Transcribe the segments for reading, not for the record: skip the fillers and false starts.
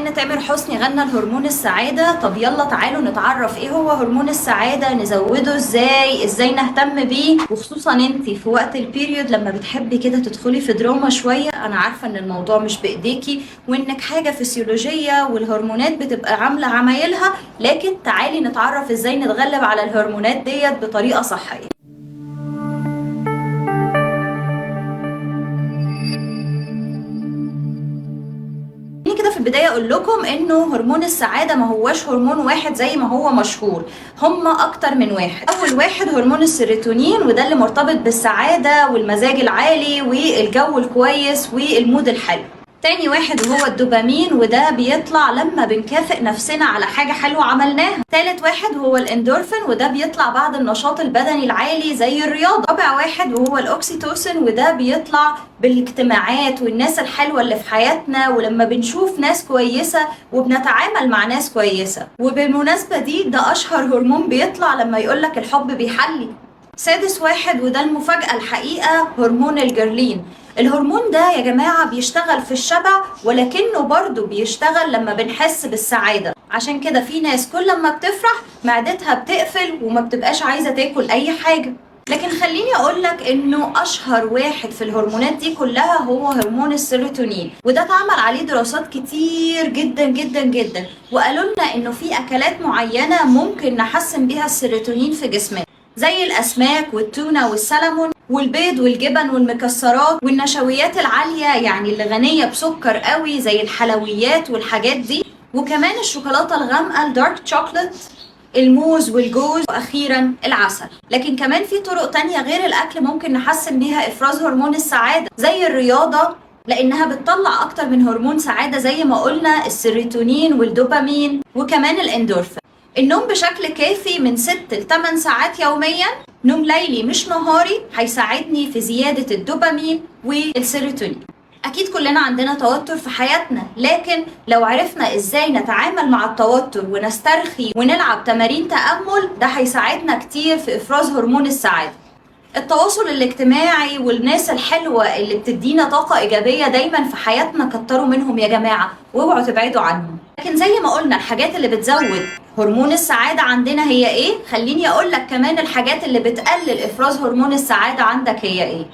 الفنان تامر حسني غنى الهرمون السعادة. طب يلا تعالوا نتعرف ايه هو هرمون السعادة، نزوده ازاي نهتم بيه، وخصوصا انتي في وقت البيريود لما بتحبي كده تدخلي في دراما شوية. انا عارفة ان الموضوع مش بايديكي وانك حاجة فسيولوجية والهرمونات بتبقى عاملة عمايلها، لكن تعالي نتعرف ازاي نتغلب على الهرمونات ديت بطريقة صحية. كده في البداية اقول لكم انه هرمون السعادة ما هوش هرمون واحد زي ما هو مشهور، هما اكتر من واحد. اول واحد هرمون السيروتونين، وده اللي مرتبط بالسعادة والمزاج العالي والجو الكويس والمود الحلو. تاني واحد وهو الدوبامين، وده بيطلع لما بنكافئ نفسنا على حاجة حلوة عملناها. تالت واحد وهو الاندورفين، وده بيطلع بعد النشاط البدني العالي زي الرياضة. رابع واحد وهو الاوكسيتوسين، وده بيطلع بالاجتماعات والناس الحلوة اللي في حياتنا، ولما بنشوف ناس كويسة وبنتعامل مع ناس كويسة. وبالمناسبة ده اشهر هرمون بيطلع لما يقولك الحب بيحلي. سادس واحد وده المفاجأة الحقيقة، هرمون الجرلين. الهرمون ده يا جماعة بيشتغل في الشبع، ولكنه برضو بيشتغل لما بنحس بالسعادة. عشان كده في ناس كل ما بتفرح معدتها بتقفل وما بتبقاش عايزة تاكل اي حاجة. لكن خليني اقولك انه اشهر واحد في الهرمونات دي كلها هو هرمون السيروتونين، وده اتعمل عليه دراسات كتير جدا جدا جدا، وقالوا لنا انه في اكلات معينة ممكن نحسن بيها السيروتونين في جسمنا، زي الأسماك والتونة والسلمون والبيض والجبن والمكسرات والنشويات العالية، يعني اللي غنية بسكر قوي زي الحلويات والحاجات دي، وكمان الشوكولاتة الغامقة الدارك شوكولات، الموز والجوز، وأخيرا العسل. لكن كمان في طرق تانية غير الأكل ممكن نحسن بيها إفراز هرمون السعادة، زي الرياضة، لأنها بتطلع أكتر من هرمون سعادة زي ما قلنا، السيروتونين والدوبامين وكمان الإندورفين. النوم بشكل كافي من 6 ل 8 ساعات يوميا، نوم ليلي مش نهاري، هيساعدني في زيادة الدوبامين والسيروتونين. أكيد كلنا عندنا توتر في حياتنا، لكن لو عرفنا إزاي نتعامل مع التوتر ونسترخي ونلعب تمارين تأمل، ده هيساعدنا كتير في إفراز هرمون السعادة. التواصل الاجتماعي والناس الحلوة اللي بتدينا طاقة إيجابية دايما في حياتنا، كتروا منهم يا جماعة واوعوا تبعدوا عنهم. لكن زي ما قلنا الحاجات اللي بتزود هرمون السعادة عندنا هي ايه؟ خليني اقولك كمان الحاجات اللي بتقلل افراز هرمون السعادة عندك هي ايه؟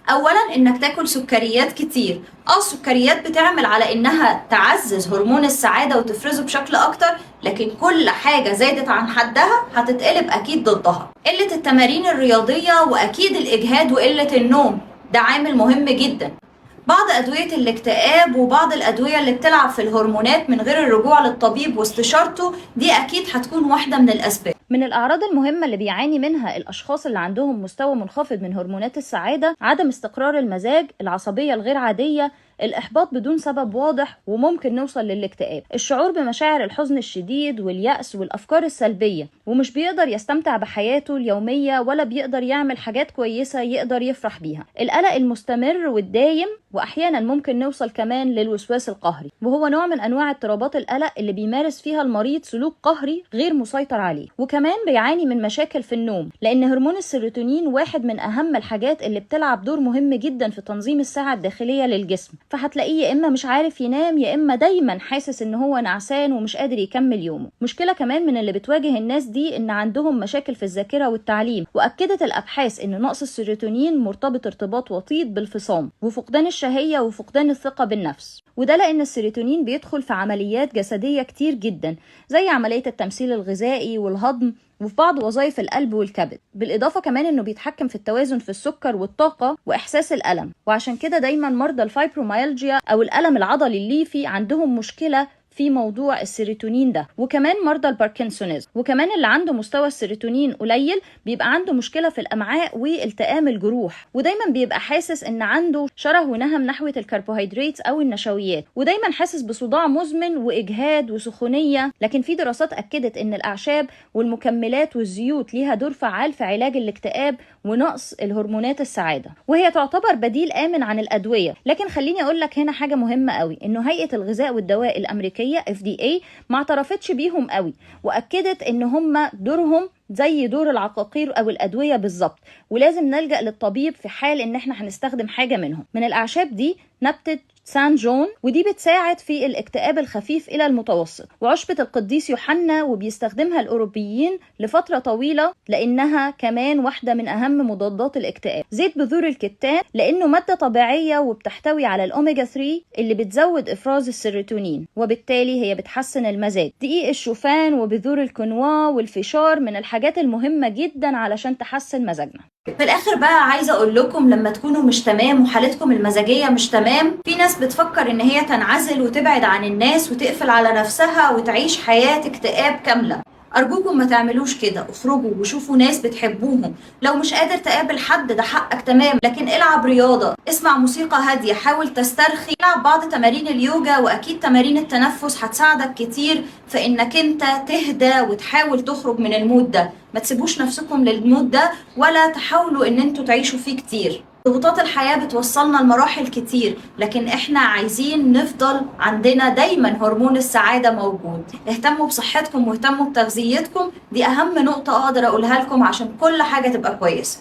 اولا انك تاكل سكريات كتير. السكريات بتعمل على انها تعزز هرمون السعادة وتفرزه بشكل اكتر، لكن كل حاجة زادت عن حدها هتتقلب اكيد ضدها. قلة التمارين الرياضية، واكيد الاجهاد وقلة النوم، ده عامل مهم جدا. بعض أدوية الاكتئاب وبعض الأدوية اللي بتلعب في الهرمونات من غير الرجوع للطبيب واستشارته، دي أكيد هتكون واحدة من الأسباب. من الأعراض المهمة اللي بيعاني منها الأشخاص اللي عندهم مستوى منخفض من هرمونات السعادة، عدم استقرار المزاج، العصبية الغير عادية، الإحباط بدون سبب واضح، وممكن نوصل للاكتئاب، الشعور بمشاعر الحزن الشديد واليأس والأفكار السلبية، ومش بيقدر يستمتع بحياته اليومية ولا بيقدر يعمل حاجات كويسة يقدر يفرح بيها، القلق المستمر والدايم، وأحيانا ممكن نوصل كمان للوسواس القهري، وهو نوع من أنواع اضطرابات القلق اللي بيمارس فيها المريض سلوك قهري غير مسيطر عليه. وكمان بيعاني من مشاكل في النوم، لأن هرمون السيروتونين واحد من أهم الحاجات اللي بتلعب دور مهم جدا في تنظيم الساعة الداخلية للجسم، فهتلاقيه يا إما مش عارف ينام، يا إما دايما حاسس إن هو نعسان ومش قادر يكمل يومه. مشكلة كمان من اللي بتواجه الناس دي إن عندهم مشاكل في الذاكرة والتعليم، وأكدت الأبحاث إن نقص السيروتونين مرتبط ارتباط وطيد بالفصام وفقدان الشهية وفقدان الثقة بالنفس، وده لأن السيروتونين بيدخل في عمليات جسدية كتير جدا، زي عملية التمثيل الغذائي والهضم، وفي بعض وظائف القلب والكبد، بالإضافة كمان إنه بيتحكم في التوازن في السكر والطاقة وإحساس الألم. وعشان كده دايما مرضى الفايبروميالجيا أو الألم العضلي الليفي عندهم مشكلة في موضوع السيروتونين ده، وكمان مرضى الباركنسونيزم. وكمان اللي عنده مستوى السيروتونين قليل بيبقى عنده مشكلة في الأمعاء والتئام الجروح، ودايما بيبقى حاسس ان عنده شره ونهم نحو الكربوهيدرات او النشويات، ودايما حاسس بصداع مزمن واجهاد وسخونية. لكن في دراسات اكدت ان الاعشاب والمكملات والزيوت ليها دور فعال في علاج الاكتئاب ونقص الهرمونات السعادة، وهي تعتبر بديل آمن عن الأدوية. لكن خليني أقول لك هنا حاجة مهمة قوي، إنه هيئة الغذاء والدواء الأمريكية FDA ما اعترفتش بيهم قوي، وأكدت إن هم دورهم زي دور العقاقير أو الأدوية بالظبط، ولازم نلجأ للطبيب في حال إن احنا هنستخدم حاجة منهم. من الأعشاب دي نبتة سان جون، ودي بتساعد في الاكتئاب الخفيف إلى المتوسط. وعشبة القديس يوحنا وبيستخدمها الأوروبيين لفترة طويلة لأنها كمان واحدة من أهم مضادات الاكتئاب. زيت بذور الكتان لأنه مادة طبيعية وبتحتوي على الأوميجا 3 اللي بتزود إفراز السيروتونين وبالتالي هي بتحسن المزاج. دقيق الشوفان وبذور الكنوا والفشار من الحاجات المهمة جدا علشان تحسن مزاجنا. في الاخر بقى عايزه اقول لكم، لما تكونوا مش تمام وحالتكم المزاجيه مش تمام، في ناس بتفكر ان هي تنعزل وتبعد عن الناس وتقفل على نفسها وتعيش حياه اكتئاب كامله. ارجوكم ما تعملوش كده، اخرجوا وشوفوا ناس بتحبوهم. لو مش قادر تقابل حد ده حقك تمام، لكن العب رياضه، اسمع موسيقى هاديه، حاول تسترخي، العب بعض تمارين اليوجا، واكيد تمارين التنفس هتساعدك كتير في انك انت تهدى وتحاول تخرج من المود ده. ما تسيبوش نفسكم للمود ده ولا تحاولوا ان انتوا تعيشوا فيه كتير. ضغوطات الحياة بتوصلنا لمراحل كتير، لكن احنا عايزين نفضل عندنا دايما هرمون السعادة موجود. اهتموا بصحتكم واهتموا بتغذيتكم، دي اهم نقطة اقدر اقولها لكم عشان كل حاجة تبقى كويسة.